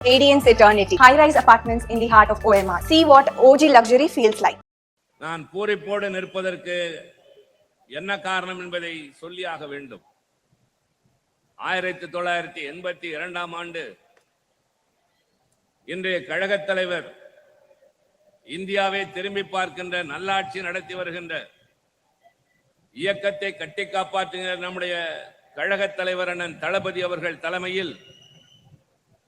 Radiance Eternity. High-rise apartments in the heart of OMR. See what OG luxury feels like. நான் பூரிப்போடு நிற்பதற்கு என்ன காரணம் என்பதை சொல்லியாக வேண்டும். 1982 ஆண்டு இன்றைய கழகத் தலைவர் இந்தியாவை திரும்பி பார்க்கின்ற நல்லாட்சி நடத்தி வருகின்ற இயக்கத்தை கட்டி காப்பாற்றுகிற நம்முடைய கழகத் தலைவர் அண்ணன் தளபதி அவர்கள் தலைமையில்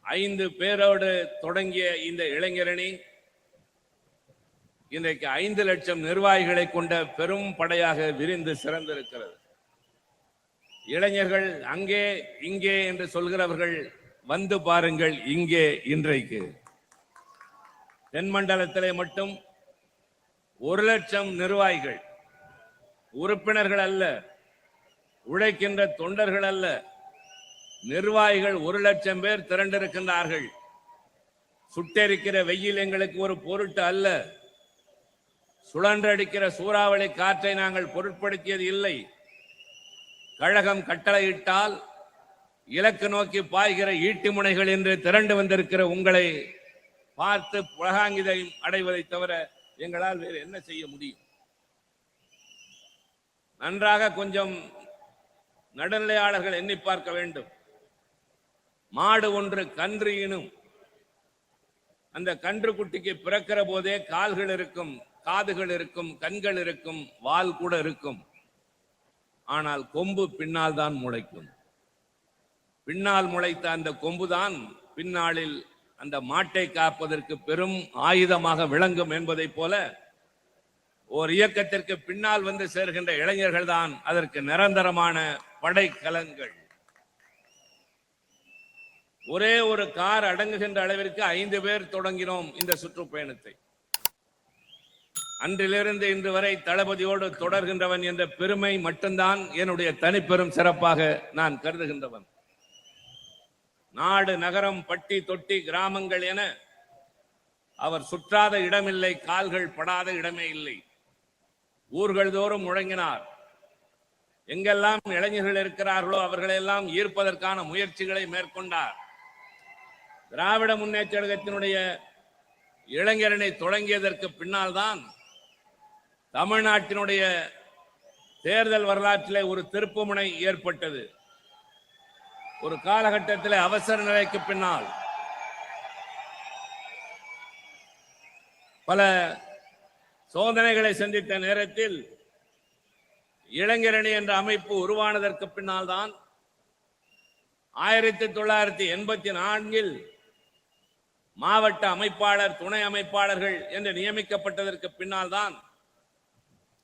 5 பேரோடு தொடங்கிய இந்த இளைஞரணி இன்றைக்கு 5 லட்சம் நிர்வாகிகளை கொண்ட பெரும் படையாக விரிந்து சிறந்திருக்கிறது. இளைஞர்கள் அங்கே இங்கே என்று சொல்கிறவர்கள் வந்து பாருங்கள் இங்கே. இன்றைக்கு தென்மண்டலத்திலே மட்டும் 1 லட்சம் நிர்வாகிகள், உறுப்பினர்கள் அல்ல, உழைக்கின்ற தொண்டர்கள் அல்ல, நிர்வாகிகள் 1 லட்சம் பேர் திரண்டிருக்கின்றார்கள். சுட்டெரிக்கிற வெயில் எங்களுக்கு ஒரு பொருட்டு அல்ல. சுழன்றடிக்கிற சூறாவளி காற்றை நாங்கள் பொருட்படுத்தியது இல்லை. கழகம் கட்டளையிட்டால் இலக்கு நோக்கி பாய்கிற ஈட்டி முனைகள் என்று திரண்டு வந்திருக்கிற உங்களை பார்த்து புலகாங்கிதை அடைவதை தவிர எங்களால் வேறு என்ன செய்ய முடியும்? நன்றாக கொஞ்சம் நடுநிலையாளர்கள் எண்ணி பார்க்க வேண்டும். மாடு ஒன்று கன்று ஈனும். அந்த கன்று குட்டிக்கு பிறக்கிற போதே கால்கள் இருக்கும், காதுகள் இருக்கும், கண்கள் இருக்கும், வால் கூட இருக்கும். ஆனால் கொம்பு பின்னால் தான் முளைக்கும். பின்னால் முளைத்த அந்த கொம்புதான் பின்னாளில் அந்த மாட்டை காப்பதற்கு பெரும் ஆயுதமாக விளங்கும் என்பதை போல ஒரு இயக்கத்திற்கு பின்னால் வந்து சேர்கின்ற இளைஞர்கள் தான் அதற்கு நிரந்தரமான படைக்கலங்கள். ஒரே ஒரு கார் அடங்குகின்ற அளவிற்கு 5 பேர் தொடங்கினோம் இந்த சுற்றுப்பயணத்தை. அன்றிலிருந்து இன்று வரை தளபதியோடு தொடர்கின்றவன் என்ற பெருமை மட்டும்தான் என்னுடைய தனிப்பெரும் சிறப்பாக நான் கருதுகின்றவன். நாடு, நகரம், பட்டி தொட்டி, கிராமங்கள் என அவர் சுற்றாத இடமில்லை, கால்கள் படாத இடமே இல்லை. ஊர்கள் தோறும் முழங்கினார். எங்கெல்லாம் இளைஞர்கள் இருக்கிறார்களோ அவர்களெல்லாம் ஈர்ப்பதற்கான முயற்சிகளை மேற்கொண்டார். திராவிட முன்னேற்ற கழகத்தினுடைய இளைஞரணி தொடங்கியதற்கு பின்னால் தான் தமிழ்நாட்டினுடைய தேர்தல் வரலாற்றிலே ஒரு திருப்புமுனை ஏற்பட்டது. ஒரு காலகட்டத்தில் அவசர நிலைக்கு பின்னால் பல சோதனைகளை சந்தித்த நேரத்தில் இளைஞரணி என்ற அமைப்பு உருவானதற்கு பின்னால் தான் 1984 மாவட்ட அமைப்பாளர், துணை அமைப்பாளர்கள் என்று நியமிக்கப்பட்டதற்கு பின்னால் தான்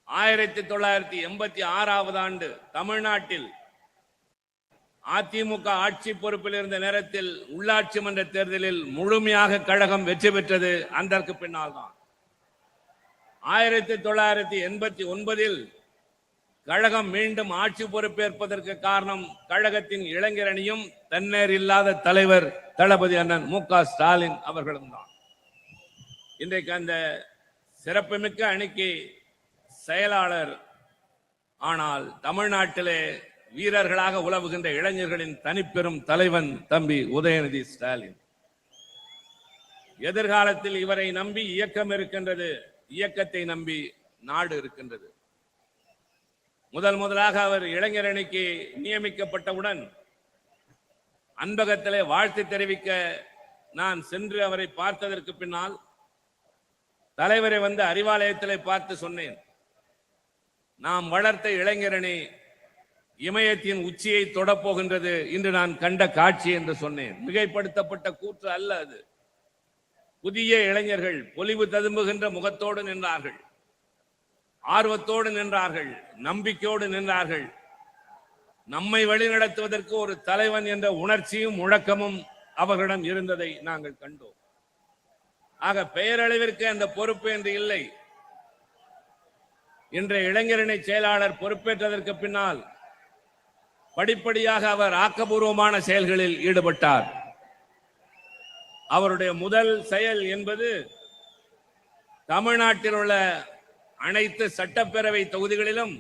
1986 ஆண்டு தமிழ்நாட்டில் அதிமுக ஆட்சி பொறுப்பில் இருந்த நேரத்தில் உள்ளாட்சி மன்ற தேர்தலில் முழுமையாக கழகம் வெற்றி பெற்றது. அதற்கு பின்னால் தான் 1989 கழகம் மீண்டும் ஆட்சி பொறுப்பேற்பதற்கு காரணம் கழகத்தின் இளைஞரணியும் தன்னேர் இல்லாத தலைவர் தளபதி அண்ணன் மு.க. ஸ்டாலின் அவர்களும் தான். இன்றைக்கு அந்த சிறப்புமிக்க அணிக்கு செயலாளர், ஆனால் தமிழ்நாட்டிலே வீரர்களாக உலவுகின்ற இளைஞர்களின் தனிப்பெரும் தலைவன் தம்பி உதயநிதி ஸ்டாலின். எதிர்காலத்தில் இவரை நம்பி இயக்கம் இருக்கின்றது, இயக்கத்தை நம்பி நாடு இருக்கின்றது. முதலாக அவர் இளைஞரணிக்கு நியமிக்கப்பட்டவுடன் அன்பகத்திலே வாழ்த்து தெரிவிக்க நான் சென்று அவரை பார்த்ததற்கு பின்னால் தலைவரை வந்து அறிவாலயத்திலே பார்த்து சொன்னேன், நாம் வளர்த்த இளைஞரணி இமயத்தின் உச்சியை தொடப்போகின்றது இன்று நான் கண்ட காட்சி என்று சொன்னேன். மிகைப்படுத்தப்பட்ட கூற்று அல்ல அது. புதிய இளைஞர்கள் பொலிவு ததும்புகின்ற முகத்தோடு நின்றார்கள், ஆர்வத்தோடு நின்றார்கள், நம்பிக்கையோடு நின்றார்கள். நம்மை வழிநடத்துவதற்கு ஒரு தலைவன் என்ற உணர்ச்சியும் முழக்கமும் அவர்களிடம் இருந்ததை நாங்கள் கண்டோம். ஆக பெயரளவிற்கு அந்த பொறுப்பு என்று இல்லை. இன்றைய இளைஞரணி செயலாளர் பொறுப்பேற்றதற்கு பின்னால் படிப்படியாக அவர் ஆக்கப்பூர்வமான செயல்களில் ஈடுபட்டார். அவருடைய முதல் செயல் என்பது தமிழ்நாட்டில் உள்ள அனைத்து சட்டப்பேரவை தொகுதிகளிலும்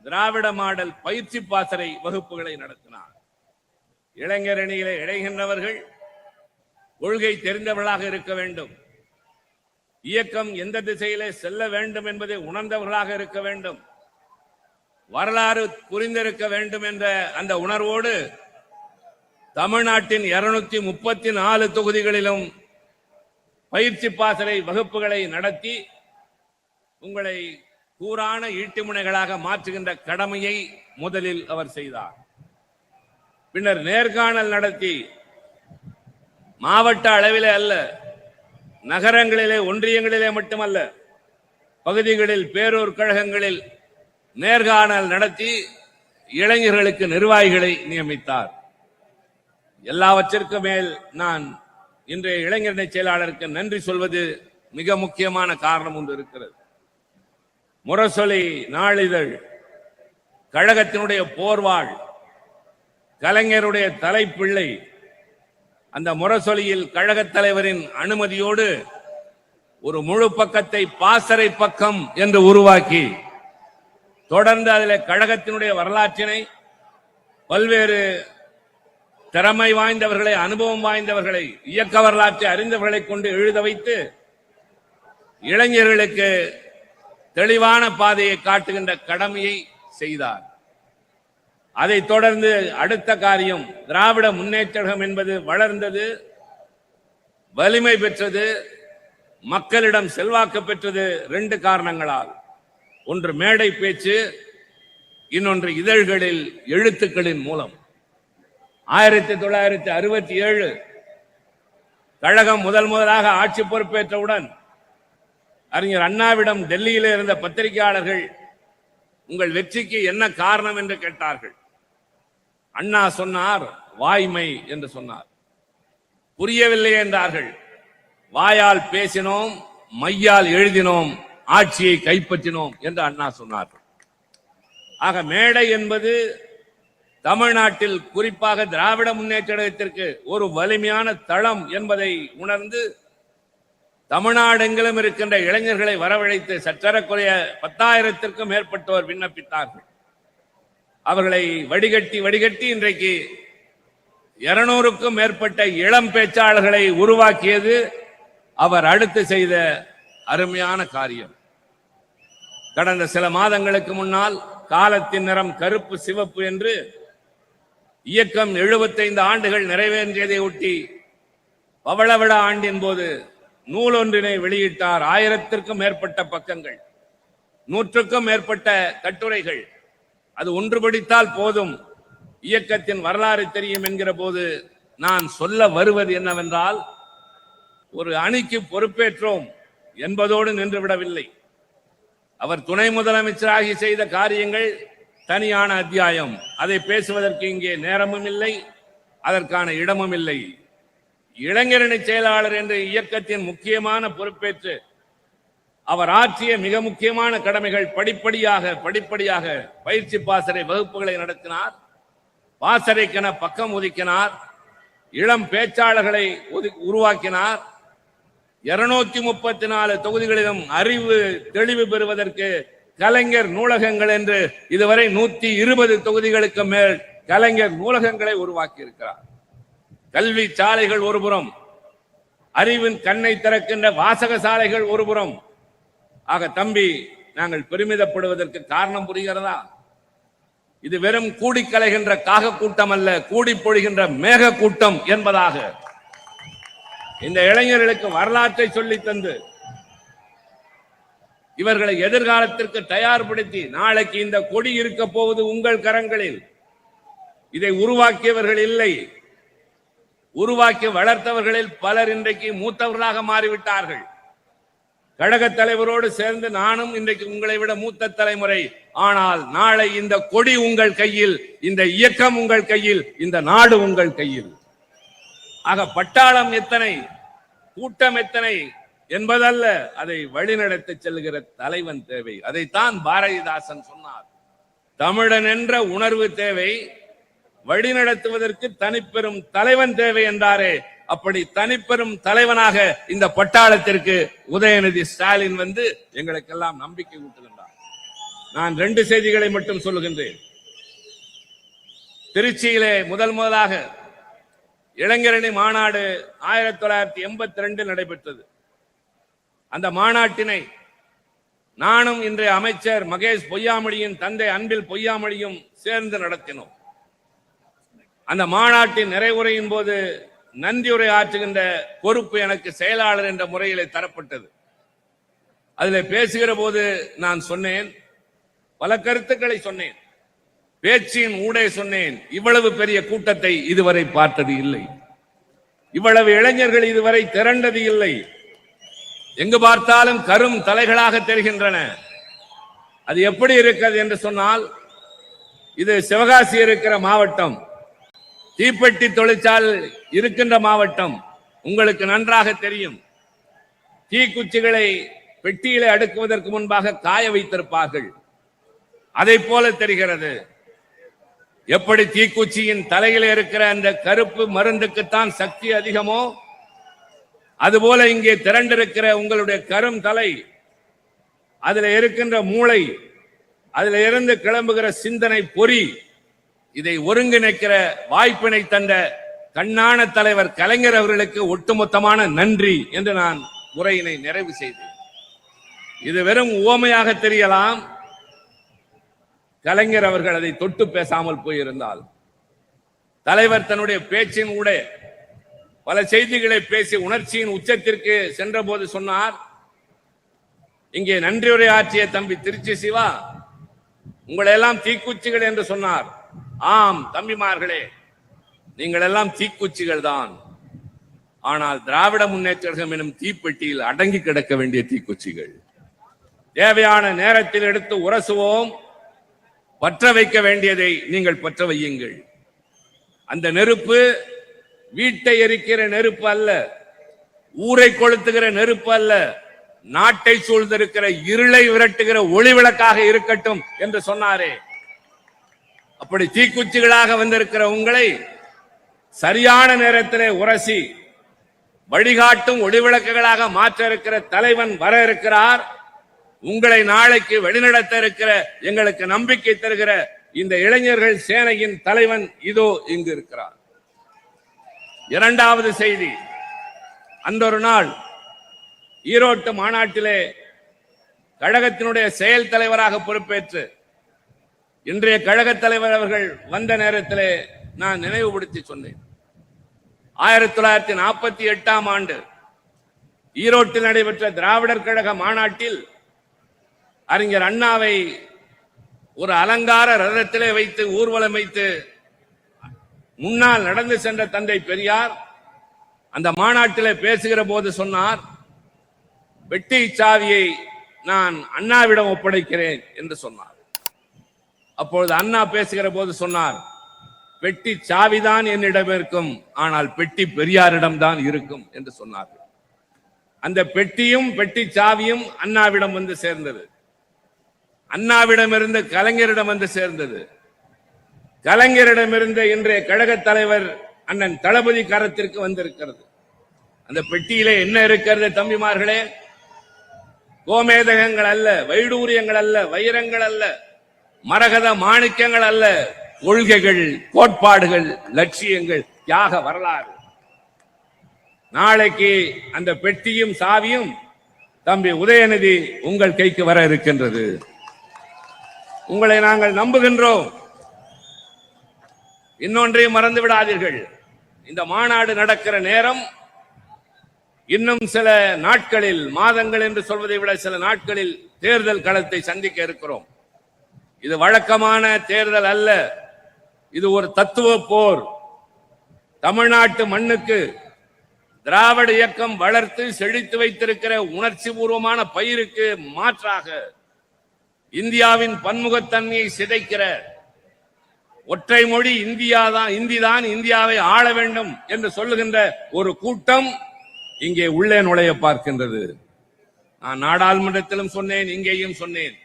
திராவிட மாடல் பயிற்சி பாசறை வகுப்புகளை நடத்தினார். இளைஞரணியிலே இணைகின்றவர்கள் கொள்கை தெரிந்தவர்களாக இருக்க வேண்டும். இயக்கம் எந்த திசையிலே செல்ல வேண்டும் என்பதை உணர்ந்தவர்களாக இருக்க வேண்டும். வரலாறு புரிந்திருக்க வேண்டும் என்ற அந்த உணர்வோடு தமிழ்நாட்டின் 234 தொகுதிகளிலும் பயிற்சி பாசறை வகுப்புகளை நடத்தி உங்களை கூரான ஈட்டிமுனைகளாக மாற்றுகின்ற கடமையை முதலில் அவர் செய்தார். பின்னர் நேர்காணல் நடத்தி மாவட்ட அளவிலே அல்ல, நகரங்களிலே, ஒன்றியங்களிலே மட்டுமல்ல, பகுதிகளில், பேரூர் கழகங்களில் நேர்காணல் நடத்தி இளைஞர்களுக்கு நிர்வாகிகளை நியமித்தார். எல்லாவற்றிற்கும் மேல் நான் இன்றைய இளைஞரணி செயலாளருக்கு நன்றி சொல்வது மிக முக்கியமான காரணம் ஒன்று இருக்கிறது. முரசொலி நாளிதழ் கழகத்தினுடைய போர்வாள், கலைஞருடைய தலைப்பிள்ளை, அந்த முரசொலியில் கழகத் தலைவரின் அனுமதியோடு ஒரு முழு பக்கத்தை பாசறை பக்கம் என்று உருவாக்கி தொடர்ந்து அதில் கழகத்தினுடைய வரலாற்றினை, பல்வேறு திறமை வாய்ந்தவர்களை, அனுபவம் வாய்ந்தவர்களை, இயக்க வரலாற்றை அறிந்தவர்களை கொண்டு எழுத வைத்து இளைஞர்களுக்கு தெளிவான பாதையை காட்டுகின்ற கடமையை செய்தார். அதைத் தொடர்ந்து அடுத்த காரியம், திராவிட முன்னேற்ற கழகம் என்பது வளர்ந்தது, வலிமை பெற்றது, மக்களிடம் செல்வாக்கு பெற்றது 2 காரணங்களால். ஒன்று மேடை பேச்சு, இன்னொன்று இதழ்களில் எழுத்துக்களின் மூலம். 1967 கழகம் முதலாக ஆட்சி பொறுப்பேற்றவுடன் அறிஞர் அண்ணாவிடம் டெல்லியிலே இருந்த பத்திரிகையாளர்கள் உங்கள் வெற்றிக்கு என்ன காரணம் என்று கேட்டார்கள். அண்ணா சொன்னார், வாய்மை என்று சொன்னார். புரியவில்லை என்றார்கள். வாயால் பேசினோம், மையால் எழுதினோம், ஆட்சியை கைப்பற்றினோம் என்று அண்ணா சொன்னார்கள். ஆக மேடை என்பது தமிழ்நாட்டில் குறிப்பாக திராவிட முன்னேற்ற கழகத்திற்கு ஒரு வலிமையான தளம் என்பதை உணர்ந்து தமிழ்நாடெங்கிலும் இருக்கின்ற இளைஞர்களை வரவழைத்து சற்றேறக்குறைய 10,000த்திற்கும் மேற்பட்டோர் விண்ணப்பித்தார்கள். அவர்களை வடிகட்டி இன்றைக்கு 200க்கும் மேற்பட்ட இளம் பேச்சாளர்களை உருவாக்கியது அவர் அடுத்து செய்த அருமையான காரியம். கடந்த சில மாதங்களுக்கு முன்னால் காலத்தின் நிறம் கருப்பு சிவப்பு என்று இயக்கம் 75 ஆண்டுகள் நிறைவேற்றியதை ஒட்டி பவளவிழா ஆண்டின் போது நூல் ஒன்றினை வெளியிட்டார். 1000த்திற்கும் மேற்பட்ட பக்கங்கள், 100க்கும் மேற்பட்ட கட்டுரைகள். அது ஒன்று படித்தால் போதும், இயக்கத்தின் வரலாறு தெரியும் என்கிற போது நான் சொல்ல வருவது என்னவென்றால், ஒரு அணிக்கு பொறுப்பேற்றோம் என்பதோடு நின்றுவிடவில்லை. அவர் துணை முதலமைச்சராகி செய்த காரியங்கள் தனியான அத்தியாயம். அதை பேசுவதற்கு இங்கே நேரமும் இல்லை, அதற்கான இடமும் இல்லை. இளைஞரணி செயலாளர் என்ற இயக்கத்தின் முக்கியமான பொறுப்பேற்று அவர் ஆற்றிய மிக முக்கியமான கடமைகள் படிப்படியாக பயிற்சி பாசறை வகுப்புகளை நடத்தினார். பாசறைக்கென பக்கம் ஒதுக்கினார். இளம் பேச்சாளர்களை உருவாக்கினார். 234 தொகுதிகளிலும் அறிவு தெளிவு பெறுவதற்கு கலைஞர் நூலகங்கள் என்று இதுவரை 120 தொகுதிகளுக்கு மேல் கலைஞர் நூலகங்களை உருவாக்கி இருக்கிறார். கல்வி சாலைகள் ஒருபுறம், அறிவின் கண்ணை திறக்கின்ற வாசக சாலைகள் ஒருபுறம். ஆக தம்பி, நாங்கள் பெருமிதப்படுவதற்கு காரணம் புரிகிறதா? இது வெறும் கூடி கலைகின்ற காக கூட்டம் அல்ல, கூடி பொழிகின்ற மேக கூட்டம் என்பதாக இந்த இளைஞர்களுக்கு வரலாற்றை சொல்லி தந்து இவர்களை எதிர்காலத்திற்கு தயார்படுத்தி, நாளைக்கு இந்த கொடி இருக்க போவது உங்கள் கரங்களில். இதை உருவாக்கியவர்கள் இல்லை, உருவாக்கி வளர்த்தவர்களில் பலர் இன்றைக்கு மூத்தவர்களாக மாறிவிட்டார்கள். கழகத் தலைவரோடு சேர்ந்து நானும் இன்றைக்கு உங்களை விட மூத்த தலைமுறை. ஆனால் நாளை இந்த கொடி உங்கள் கையில், இந்த இயக்கம் உங்கள் கையில், இந்த நாடு உங்கள் கையில். ஆக பட்டாளம் எத்தனை, கூட்டம் எத்தனை என்பதல்ல, அதை வழிநடத்தி செல்கிற தலைவன் தேவை. அதைத்தான் பாரதிதாசன் சொன்னார். தமிழன் என்ற உணர்வு தேவை, வழிநடத்துவதற்கு தனிப்பெரும் தலைவன் தேவை என்றாரே. அப்படி தனிப்பெரும் தலைவனாக இந்த பட்டாளத்திற்கு உதயநிதி ஸ்டாலின் வந்து எங்களுக்கெல்லாம் நம்பிக்கை ஊட்டுகின்றார். நான் 2 செய்திகளை மட்டும் சொல்லுகின்றேன். திருச்சியிலே முதலாக இளைஞரணி மாநாடு 1982 நடைபெற்றது. அந்த மாநாட்டினை நானும் இன்றைய அமைச்சர் மகேஷ் பொய்யாமொழியின் தந்தை அன்பில் பொய்யாமொழியும் சேர்ந்து நடத்தினோம். அந்த மாநாட்டின் நிறைவுரையின் போது நன்றியுரை ஆற்றுகின்ற பொறுப்பு எனக்கு செயலாளர் என்ற முறையிலே தரப்பட்டது. அதில் பேசுகிற போது நான் சொன்னேன், பல கருத்துக்களை சொன்னேன், பேச்சின் ஊடே சொன்னேன். இவ்வளவு பெரிய கூட்டத்தை இதுவரை பார்த்தது இல்லை, இவ்வளவு இளைஞர்கள் இதுவரை திரண்டது இல்லை. எங்கு பார்த்தாலும் கரும் தலைகளாக தெரிகின்றன. அது எப்படி இருக்கிறது என்று சொன்னால், இது சிவகாசி இருக்கிற மாவட்டம், தீப்பெட்டி தொழிற்சாலை இருக்கின்ற மாவட்டம். உங்களுக்கு நன்றாக தெரியும், தீக்குச்சிகளை பெட்டியிலே அடுக்குவதற்கு முன்பாக காய வைத்திருப்பார்கள். அதை போல தெரிகிறது. எப்படி தீக்குச்சியின் தலையிலே இருக்கிற அந்த கருப்பு மருந்துக்குத்தான் சக்தி அதிகமோ, அதுபோல இங்கே திரண்டிருக்கிற உங்களுடைய கரும் தலை, அதுல இருக்கின்ற மூளை, அதுல இருந்து கிளம்புகிற சிந்தனை பொறி, இதை ஒருங்கிணைக்கிற வாய்ப்பினை தந்த கண்ணான தலைவர் கலைஞர் அவர்களுக்கு ஒட்டுமொத்தமான நன்றி என்று நான் உரையினை நிறைவு செய்தேன். இது வெறும் உவமையாக தெரியலாம். கலைஞர் அவர்கள் அதை தொட்டு பேசாமல் போயிருந்தால், தலைவர் தன்னுடைய பேச்சின் ஊட பல செய்திகளை பேசி உணர்ச்சியின் உச்சத்திற்கு சென்ற போது சொன்னார், இங்கே நன்றியுரை ஆற்றிய தம்பி திருச்சி சிவா உங்களை எல்லாம் தீக்குச்சிகள் என்று சொன்னார். ஆம் தம்பிமார்களே, நீங்கள் எல்லாம் தீக்குச்சிகள் தான். ஆனால் திராவிட முன்னேற்ற கழகம் எனும் தீப்பெட்டியில் அடங்கி கிடக்க வேண்டிய தீக்குச்சிகள். தேவையான நேரத்தில் எடுத்து உரசுவோம். பற்ற வைக்க வேண்டியதை நீங்கள் பற்ற வையுங்கள். அந்த நெருப்பு வீட்டை எரிக்கிற நெருப்பு அல்ல, ஊரை கொளுத்துகிற நெருப்பு அல்ல, நாட்டை சூழ்ந்திருக்கிற இருளை விரட்டுகிற ஒளி விளக்காக இருக்கட்டும் என்று சொன்னாரே. அப்படி தீக்குச்சிகளாக வந்திருக்கிற உங்களை சரியான நேரத்திலே உரசி வழிகாட்டும் ஒளிவிளக்குகளாக மாற்ற இருக்கிற தலைவன் வர இருக்கிறார். உங்களை நாளைக்கு வழிநடத்த இருக்கிற எங்களுக்கு நம்பிக்கை தருகிற இந்த இளைஞர்கள் சேனையின் தலைவன் இதோ இங்கு இருக்கிறார். இரண்டாவது செய்தி, அந்த ஒரு நாள் ஈரோட்டு மாநாட்டிலே கழகத்தினுடைய செயல் தலைவராக பொறுப்பேற்று இன்றைய கழக தலைவர் அவர்கள் வந்த நேரத்திலே நான் நினைவுபடுத்தி சொன்னேன். 1948ஆம் ஆண்டு ஈரோட்டில் நடைபெற்ற திராவிடர் கழக மாநாட்டில் அறிஞர் அண்ணாவை ஒரு அலங்கார ரதத்திலே வைத்து ஊர்வலம் வைத்து முன்னால் நடந்து சென்ற தந்தை பெரியார் அந்த மாநாட்டிலே பேசுகிற போது சொன்னார், வெட்டி சாவியை நான் அண்ணாவிடம் ஒப்படைக்கிறேன் என்று சொன்னார். அப்பொழுது அண்ணா பேசுகிற போது சொன்னார், பெட்டி சாவிதான் என்னிடம் இருக்கும், ஆனால் பெட்டி பெரியாரிடம் தான் இருக்கும் என்று சொன்னார்கள். அந்த பெட்டியும் பெட்டி சாவியும் அண்ணாவிடம் வந்து சேர்ந்தது. அண்ணாவிடமிருந்து கலைஞரிடம் வந்து சேர்ந்தது. கலைஞரிடமிருந்து இன்றைய கழக தலைவர் அண்ணன் தளபதி கரத்திற்கு வந்திருக்கிறது. அந்த பெட்டியிலே என்ன இருக்கிறது தம்பிமார்களே? கோமேதகங்கள் அல்ல, வைடூரியங்கள் அல்ல, வைரங்கள் அல்ல, மரகத மாணிக்கங்கள் அல்ல, கொள்கைகள், கோட்பாடுகள், லட்சியங்கள், தியாக வரலாறு. நாளைக்கு அந்த பெட்டியும் சாவியும் தம்பி உதயநிதி உங்கள் கைக்கு வர இருக்கின்றது. உங்களை நாங்கள் நம்புகின்றோம். இன்னொன்றையும் மறந்து விடாதீர்கள், இந்த மாநாடு நடக்கிற நேரம் இன்னும் சில நாட்களில், மாதங்கள் என்று சொல்வதை விட சில நாட்களில் தேர்தல் களத்தை சந்திக்க இருக்கிறோம். இது வழக்கமான தேர்தல் அல்ல, இது ஒரு தத்துவ போர். தமிழ்நாட்டு மண்ணுக்கு திராவிட இயக்கம் வளர்த்து செழித்து வைத்திருக்கிற உணர்ச்சி பூர்வமான பயிருக்கு மாற்றாக இந்தியாவின் பன்முகத்தன்மையை சிதைக்கிற ஒற்றை மொழி இந்திதான் இந்தியாவை ஆள வேண்டும் என்று சொல்லுகின்ற ஒரு கூட்டம் இங்கே உள்ளே நுழைய பார்க்கின்றது. நான் நாடாளுமன்றத்திலும் சொன்னேன், இங்கேயும் சொன்னேன்,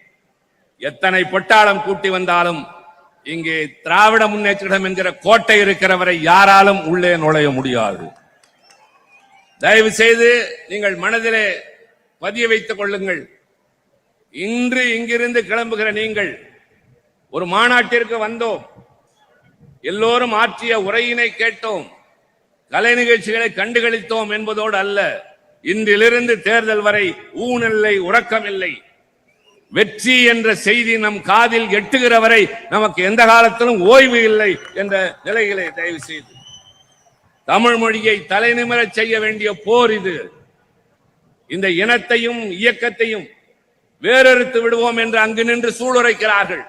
எத்தனை பட்டாளம் கூட்டி வந்தாலும் இங்கே திராவிட முன்னேற்றம் என்கிற கோட்டை இருக்கிறவரை யாராலும் உள்ளே நுழைய முடியாது. தயவு செய்து நீங்கள் மனதிலே பதிய வைத்துக் கொள்ளுங்கள். இன்று இங்கிருந்து கிளம்புகிற நீங்கள் ஒரு மாநாட்டிற்கு வந்தோம், எல்லோரும் ஆற்றிய உரையினை கேட்டோம், கலை நிகழ்ச்சிகளை கண்டுகளித்தோம் என்பதோடு அல்ல, இன்றிலிருந்து தேர்தல் வரை ஊனில்லை, உறக்கமில்லை. வெற்றி என்ற செய்தி நம் காதில் எட்டுகிற வரை நமக்கு எந்த காலத்திலும் ஓய்வு இல்லை என்ற நிலைகளை தயவு செய்து தமிழ் மொழியை தலைநிமிரச் செய்ய வேண்டிய போர் இது. இந்த இனத்தையும் இயக்கத்தையும் வேறறுத்து விடுவோம் என்று அங்கு நின்று சூளுரைக்கிறார்கள்.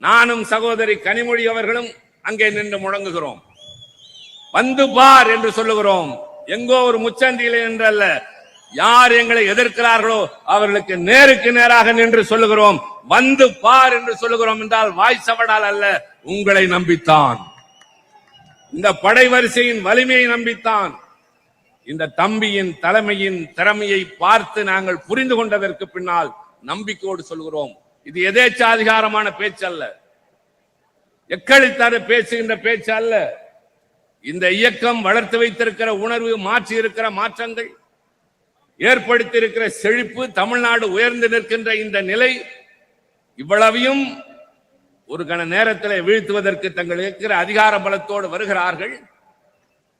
நானும் சகோதரி கனிமொழி அவர்களும் அங்கே நின்று முழங்குகிறோம். வந்து பார் என்று சொல்லுகிறோம். எங்கோ ஒரு முச்சந்தியிலே என்றல்ல, யார் எங்களை எதிர்க்கிறார்களோ அவர்களுக்கு நேருக்கு நேராக நின்று சொல்லுகிறோம். வந்து பார் என்று சொல்லுகிறோம் என்றால் வாய் சவடால் அல்ல, உங்களை நம்பித்தான், இந்த படை வரிசையின் வலிமையை நம்பித்தான். இந்த தம்பியின் தலைமையின் திறமையை பார்த்து நாங்கள் புரிந்து கொண்டதற்கு பின்னால் நம்பிக்கையோடு சொல்கிறோம். இது எதேச்சாதிகாரமான பேச்சு அல்ல, எக்களித்தாறு பேசுகின்ற பேச்சு அல்ல. இந்த இயக்கம் வளர்த்து வைத்திருக்கிற உணர்வு, மாற்றி இருக்கிற மாற்றங்கள், ஏற்படுத்தி இருக்கிற செழிப்பு, தமிழ்நாடு உயர்ந்து நிற்கின்ற இந்த நிலை, இவ்வளவையும் ஒரு கண நேரத்தில் வீழ்த்துவதற்கு தங்கள் இருக்கிற அதிகார பலத்தோடு வருகிறார்கள்.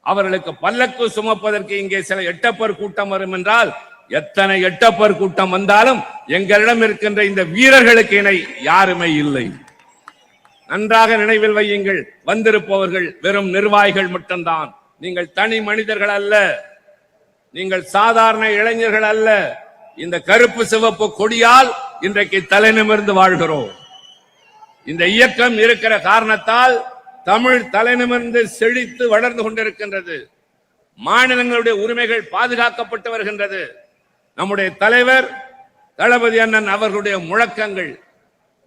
அவர்களுக்கு பல்லக்கு சுமப்பதற்கு இங்கே சில எட்டப்பர் கூட்டம் வரும் என்றால், எத்தனை எட்டப்பர் கூட்டம் வந்தாலும் எங்களிடம் இருக்கின்ற இந்த வீரர்களுக்கு இணை யாருமே இல்லை. நன்றாக நினைவில் வையுங்கள், வந்திருப்பவர்கள் வெறும் நிர்வாகிகள் மட்டும்தான். நீங்கள் தனி மனிதர்கள் அல்ல, நீங்கள் சாதாரண இளைஞர்கள் அல்ல. இந்த கருப்பு சிவப்பு கொடியால் இன்றைக்கு தலைநிமிர்ந்து வாழ்கிறோம். இந்த இயக்கம் இருக்கிற காரணத்தால் தமிழ் தலைநிமிர்ந்து செழித்து வளர்ந்து கொண்டிருக்கின்றது. மாநிலங்களுடைய உரிமைகள் பாதுகாக்கப்பட்டு வருகின்றது. நம்முடைய தலைவர் தளபதி அண்ணன் அவர்களுடைய முழக்கங்கள்,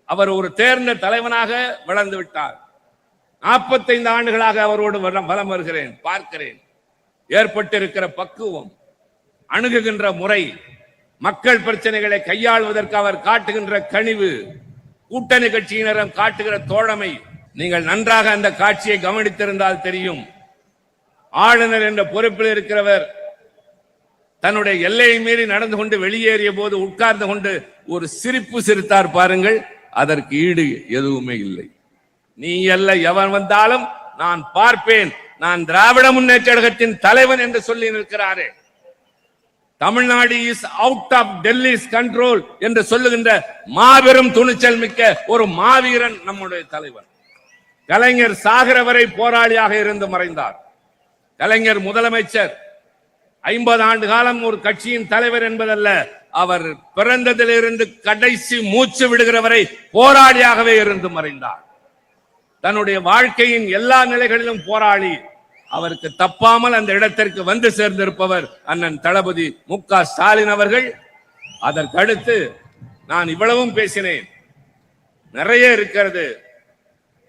அவர் ஒரு தேர்ந்த தலைவனாக வளர்ந்து விட்டார். 45 ஆண்டுகளாக அவரோடு வலம் வருகிறேன், பார்க்கிறேன். ஏற்பட்டிருக்கிற பக்குவம், அணுகுகின்ற முறை, மக்கள் பிரச்சனைகளை கையாளுவதற்கு அவர் காட்டுகின்ற கனிவு, கூட்டணி கட்சியினரும் காட்டுகிற தோழமை, நீங்கள் நன்றாக அந்த காட்சியை கவனித்திருந்தால் தெரியும். ஆளுநர் என்ற பொறுப்பில் இருக்கிறவர் தன்னுடைய எல்லையை மீறி நடந்து கொண்டு வெளியேறிய போது உட்கார்ந்து கொண்டு ஒரு சிரிப்பு சிரித்தார் பாருங்கள். அதற்கு ஈடு எதுவுமே இல்லை. நீ அல்ல, எவன் வந்தாலும் நான் பார்ப்பேன், நான் திராவிட முன்னேற்ற கழகத்தின் தலைவன் என்று சொல்லி நிற்கிறாரே. Tamil Nadu is out of Delhi's control என்று சொல்லுகின்ற மாபெரும் துணிச்சல் மிக்க ஒரு மாவீரன் நம்முடைய தலைவர். கலைஞர் சாகிற வரை போராளியாக இருந்து மறைந்தார். கலைஞர் முதலமைச்சர், 50 ஆண்டு காலம் ஒரு கட்சியின் தலைவர் என்பதல்ல, அவர் பிறந்ததிலிருந்து கடைசி மூச்சு விடுகிற வரை போராளியாகவே இருந்து மறைந்தார். தன்னுடைய வாழ்க்கையின் எல்லா நிலைகளிலும் போராளி. அவருக்கு தப்பாமல் அந்த இடத்திற்கு வந்து சேர்ந்திருப்பவர் அண்ணன் தளபதி மு.க. ஸ்டாலின் அவர்கள். அதற்கடுத்து நான் இவ்வளவும் பேசினேன், நிறைய இருக்கிறது.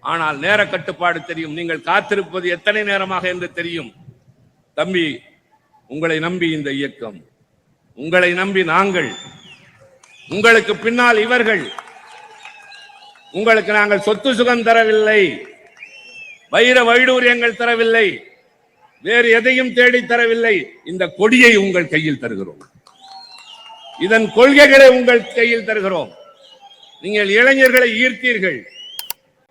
ஆனால் நேர கட்டுப்பாடு தெரியும். நீங்கள் காத்திருப்பது எத்தனை நேரமாக என்று தெரியும். தம்பி, உங்களை நம்பி இந்த இயக்கம், உங்களை நம்பி நாங்கள், உங்களுக்கு பின்னால் இவர்கள். உங்களுக்கு நாங்கள் சொத்து சுகம் தரவில்லை, வைர வைடூரியங்கள் தரவில்லை, வேறு எதையும் தேடி தரவில்லை. இந்த கொடியை உங்கள் கையில் தருகிறோம், இதன் கொள்கைகளை உங்கள் கையில் தருகிறோம். நீங்கள் இளைஞர்களை ஈர்த்தீர்கள்,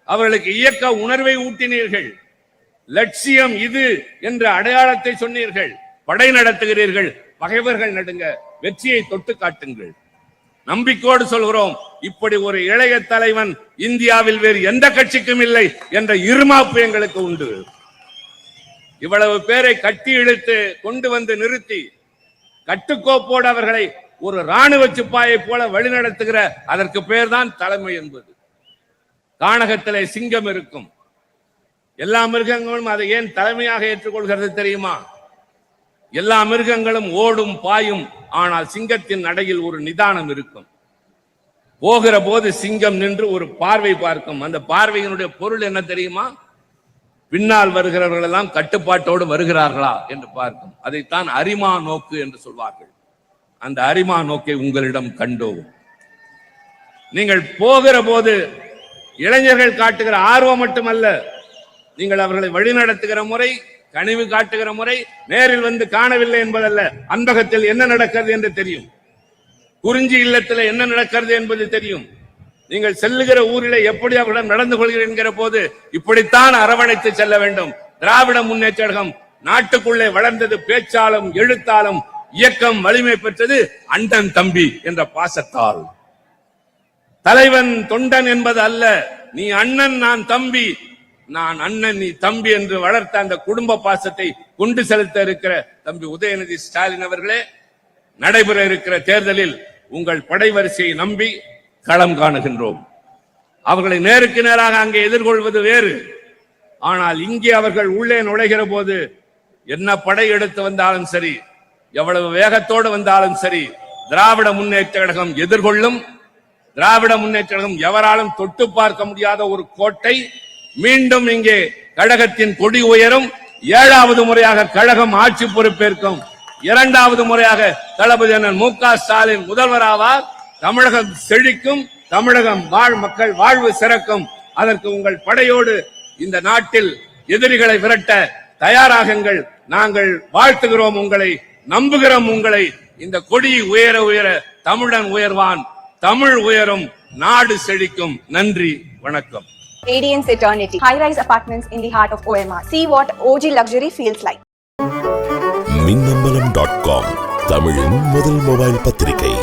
அவர்களுக்கு இயக்க உணர்வை ஊட்டினீர்கள், லட்சியம் இது என்ற அடையாளத்தை சொன்னீர்கள், படை நடத்துகிறீர்கள். பகைவர்கள் நடுங்க, வெற்றியை தொட்டு காட்டுங்கள். நம்பிக்கையோடு சொல்கிறோம், இப்படி ஒரு இளைய தலைவன் இந்தியாவில் வேறு எந்த கட்சிக்கும் இல்லை என்ற இருமாப்பு எங்களுக்கு உண்டு. இவ்வளவு பேரை கட்டி இழுத்து கொண்டு வந்து நிறுத்தி கட்டுக்கோப்போடு அவர்களை ஒரு ராணுவ சிப்பாயை போல வழிநடத்துகிற அதற்கு பேர் தான் தலைமை என்பது. கானகத்திலே சிங்கம் இருக்கும், எல்லா மிருகங்களும் அதை ஏன் தலைமையாக ஏற்றுக்கொள்கிறது தெரியுமா? எல்லா மிருகங்களும் ஓடும் பாயும், ஆனால் சிங்கத்தின் நடையில் ஒரு நிதானம் இருக்கும். போகிற போது சிங்கம் நின்று ஒரு பார்வை பார்க்கும். அந்த பார்வையினுடைய பொருள் என்ன தெரியுமா? பின்னால் வருகிறவர்கள் எல்லாம் கட்டுப்பாட்டோடு வருகிறார்களா என்று பார்க்கும். அதைத்தான் அரிமா நோக்கு என்று சொல்வார்கள். அந்த அரிமா நோக்கை உங்களிடம் கண்டோம். நீங்கள் போகிற போது இளைஞர்கள் காட்டுகிற ஆர்வம் மட்டுமல்ல, நீங்கள் அவர்களை வழிநடத்துகிற முறை, கனிவு காட்டுகிற முறை, நேரில் வந்து காணவில்லை என்பதல்ல, அன்பகத்தில் என்ன நடக்கிறது என்று தெரியும், குறிஞ்சி இல்லத்தில் என்ன நடக்கிறது என்பது தெரியும். நீங்கள் செல்லுகிற ஊரிலே எப்படி அவரிடம் நடந்து கொள்கிறீர்கள் என்கிற போது இப்படித்தான் அரவணைத்து செல்ல வேண்டும். திராவிட முன்னேற்ற கழகம் நாட்டுக்குள்ளே வளர்ந்தது பேச்சாலும் எழுத்தாலும். இயக்கம் வலிமை பெற்றது அண்ணன் தம்பி என்ற பாசத்தால். தலைவன் தொண்டன் என்பது அல்ல, நீ அண்ணன் நான் தம்பி, நான் அண்ணன் நீ தம்பி என்று வளர்த்த அந்த குடும்ப பாசத்தை கொண்டு செலுத்த இருக்கிற தம்பி உதயநிதி ஸ்டாலின் அவர்களே, நடைபெற இருக்கிற தேர்தலில் உங்கள் படைவரிசையை நம்பி களம் காணுகின்றோம். அவர்களை நேருக்கு நேராக அங்கே எதிர்கொள்வது வேறு. ஆனால் இங்கே அவர்கள் உள்ளே நுழைகிற போது என்ன படை எடுத்து வந்தாலும் சரி, எவ்வளவு வேகத்தோடு வந்தாலும் சரி, திராவிட முன்னேற்ற கழகம் எதிர்கொள்ளும். திராவிட முன்னேற்ற கழகம் எவராலும் தொட்டு பார்க்க முடியாத ஒரு கோட்டை. மீண்டும் இங்கே கழகத்தின் கொடி உயரும். 7வது முறையாக கழகம் ஆட்சி பொறுப்பேற்கும். 2வது முறையாக தளபதி அண்ணன் மு க ஸ்டாலின் முதல்வராவார். தமிழகம் செழிக்கும். தமிழகம் மக்கள் வாழ்வு சிறக்கும். அதற்கு உங்கள் படையோடு இந்த நாட்டில் எதிரிகளை விரட்ட தயாராகுங்கள். நாங்கள் வாழ்த்துகிறோம் உங்களை, நம்புகிறோம் உங்களை. இந்த கொடி உயர உயர தமிழன் உயர்வான், தமிழ் உயரும், நாடு செழிக்கும். நன்றி, வணக்கம். Radiance Eternity. High-rise apartments in the heart of OMR. See what OG luxury feels like. மின்னம்பலம்.com தமிழின் முதல் மொபைல் பத்திரிகை.